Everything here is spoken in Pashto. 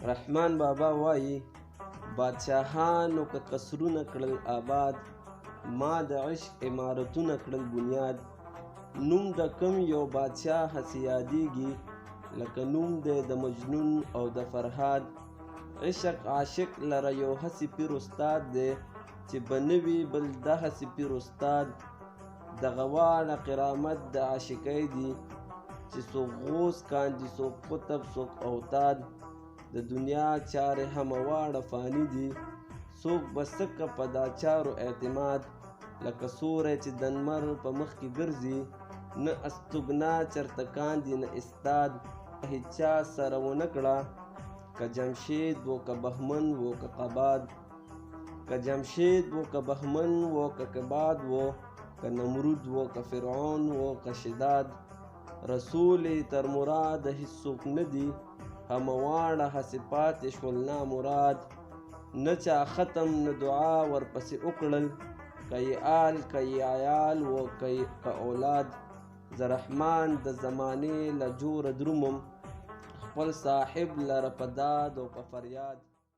رحمان بابا وایي بادشاهانو که قصرونه کړل آباد، ما د عشق عمارتونه کړل بنیاد. نوم د کم یو بادشاه هسې یادیږي، لکه نوم دی د مجنون او د فرهاد. عشق عاشق لره یو هسې پیر استاد دی، چې به نه وي بل دهسې پیر استاد. دغه واړه کرامت د عاشقۍ دي، چې څوک غوث کاندي څوک قطب څوک اوتاد. د دنیا چارې همه واړه فاني دي، څوک به څکه په دا چارو اعتماد. لکه سوری چې د لمر په مخ کې ګرځي، نه استوګنا چرته کاندي نه استاد. هیچا سره ونه کړه که جمشید و که بهمن و که قباد. که جمشید و که بهمن و که قباد و که نمرود و که فرعون و که شداد. رسول تر مراد هیڅوک نه دي، همه واړه هسې پاتې شول نامراد. نه چا ختم نه دعا ورپسې وکړل، که یې آل که یې عیال و که اولاد. زه رحمان د زمانې له جوره درومم، خپل صاحب لره په داد او په فریاد.